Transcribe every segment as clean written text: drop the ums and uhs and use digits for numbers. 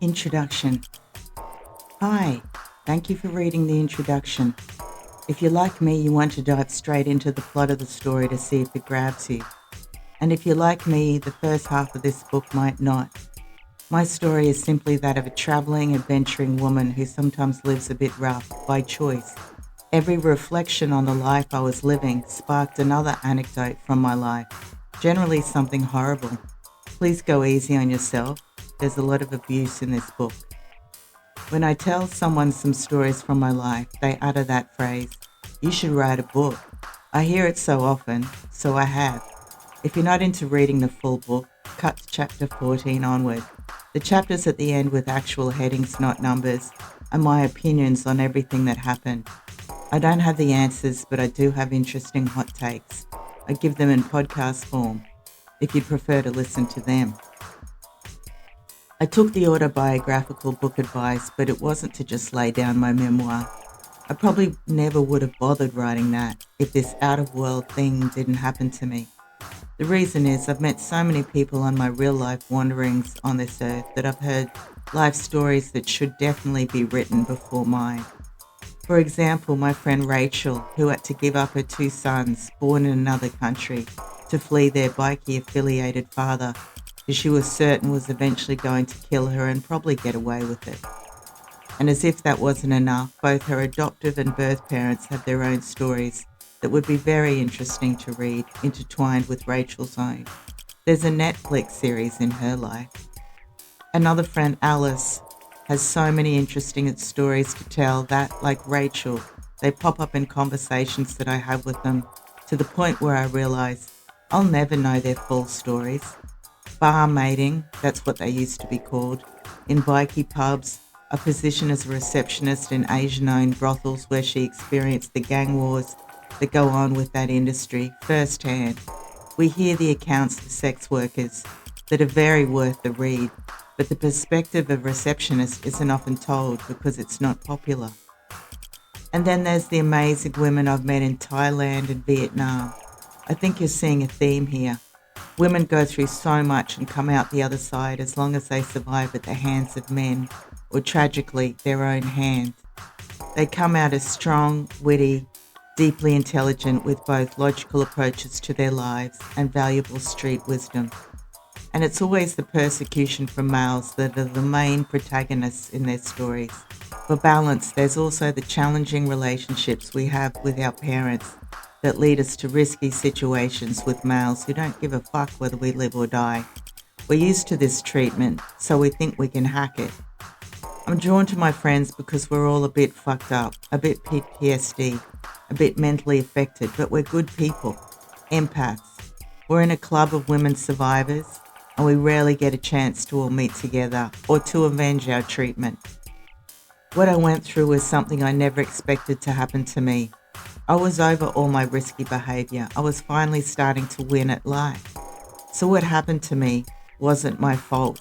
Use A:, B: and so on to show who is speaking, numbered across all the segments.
A: Introduction. Hi, thank you for reading the introduction. If you're like me, you want to dive straight into the plot of the story to see if it grabs you. And if you're like me, the first half of this book might not. My story is simply that of a traveling, adventuring woman who sometimes lives a bit rough by choice. Every reflection on the life I was living sparked another anecdote from my life, generally something horrible. Please go easy on yourself. There's a lot of abuse in this book. When I tell someone some stories from my life, they utter that phrase, "You should write a book." I hear it so often, so I have. If you're not into reading the full book, cut to chapter 14 onward. The chapters at the end with actual headings, not numbers, are my opinions on everything that happened. I don't have the answers, but I do have interesting hot takes. I give them in podcast form, if you'd prefer to listen to them. I took the autobiographical book advice, but it wasn't to just lay down my memoir. I probably never would have bothered writing that if this out-of-world thing didn't happen to me. The reason is I've met so many people on my real-life wanderings on this earth that I've heard life stories that should definitely be written before mine. For example, my friend Rachel, who had to give up her 2 sons, born in another country, to flee their bikie-affiliated father, who she was certain was eventually going to kill her and probably get away with it. And as if that wasn't enough, both her adoptive and birth parents have their own stories that would be very interesting to read, intertwined with Rachel's own. There's a Netflix series in her life. Another friend, Alice, has so many interesting stories to tell that, like Rachel, they pop up in conversations that I have with them, to the point where I realize I'll never know their full stories. Barmaiding, that's what they used to be called, in bikie pubs, a position as a receptionist in Asian-owned brothels where she experienced the gang wars that go on with that industry firsthand. We hear the accounts of sex workers that are very worth the read, but the perspective of receptionists isn't often told because it's not popular. And then there's the amazing women I've met in Thailand and Vietnam. I think you're seeing a theme here. Women go through so much and come out the other side as long as they survive at the hands of men, or tragically, their own hand. They come out as strong, witty, deeply intelligent with both logical approaches to their lives and valuable street wisdom. And it's always the persecution from males that are the main protagonists in their stories. For balance, there's also the challenging relationships we have with our parents that lead us to risky situations with males who don't give a fuck whether we live or die. We're used to this treatment, so we think we can hack it. I'm drawn to my friends because we're all a bit fucked up, a bit PTSD, a bit mentally affected, but we're good people, empaths. We're in a club of women survivors, and we rarely get a chance to all meet together or to avenge our treatment. What I went through was something I never expected to happen to me. I was over all my risky behaviour. I was finally starting to win at life. So what happened to me wasn't my fault.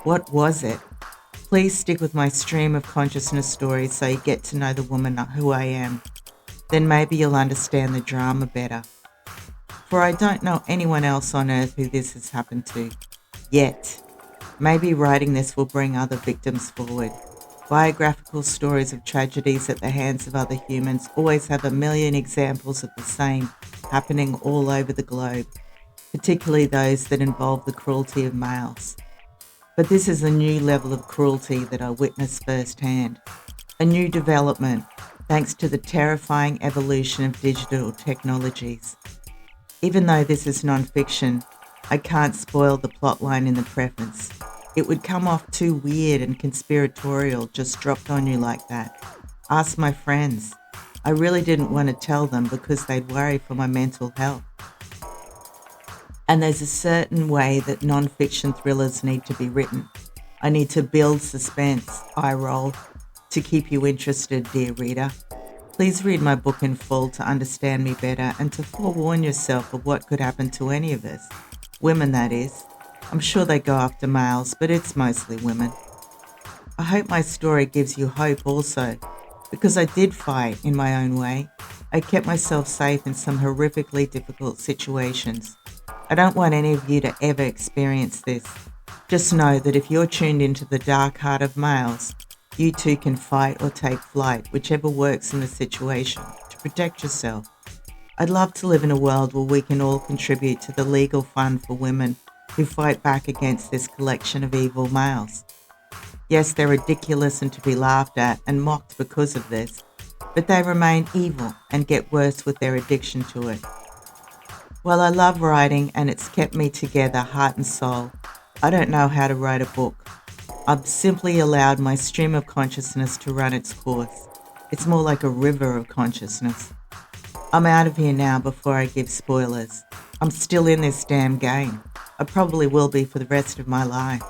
A: What was it? Please stick with my stream of consciousness stories so you get to know the woman who I am. Then maybe you'll understand the drama better. For I don't know anyone else on earth who this has happened to. Yet. Maybe writing this will bring other victims forward. Biographical stories of tragedies at the hands of other humans always have a million examples of the same happening all over the globe, particularly those that involve the cruelty of males. But this is a new level of cruelty that I witnessed firsthand. A new development, thanks to the terrifying evolution of digital technologies. Even though this is non-fiction, I can't spoil the plotline in the preface. It would come off too weird and conspiratorial just dropped on you like that. Ask my friends. I really didn't want to tell them because they'd worry for my mental health. And there's a certain way that non-fiction thrillers need to be written. I need to build suspense, eye roll, to keep you interested, dear reader. Please read my book in full to understand me better and to forewarn yourself of what could happen to any of us. Women, that is. I'm sure they go after males, but it's mostly women. I hope my story gives you hope also, because I did fight in my own way. I kept myself safe in some horrifically difficult situations. I don't want any of you to ever experience this. Just know that if you're tuned into the dark heart of males, you too can fight or take flight, whichever works in the situation, to protect yourself. I'd love to live in a world where we can all contribute to the legal fund for women who fight back against this collection of evil males. Yes, they're ridiculous and to be laughed at and mocked because of this, but they remain evil and get worse with their addiction to it. While I love writing and it's kept me together heart and soul, I don't know how to write a book. I've simply allowed my stream of consciousness to run its course. It's more like a river of consciousness. I'm out of here now before I give spoilers. I'm still in this damn game. I probably will be for the rest of my life.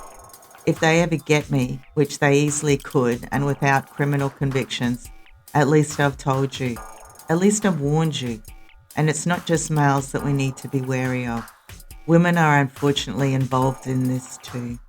A: If they ever get me, which they easily could and without criminal convictions, at least I've told you. At least I've warned you. And it's not just males that we need to be wary of. Women are unfortunately involved in this too.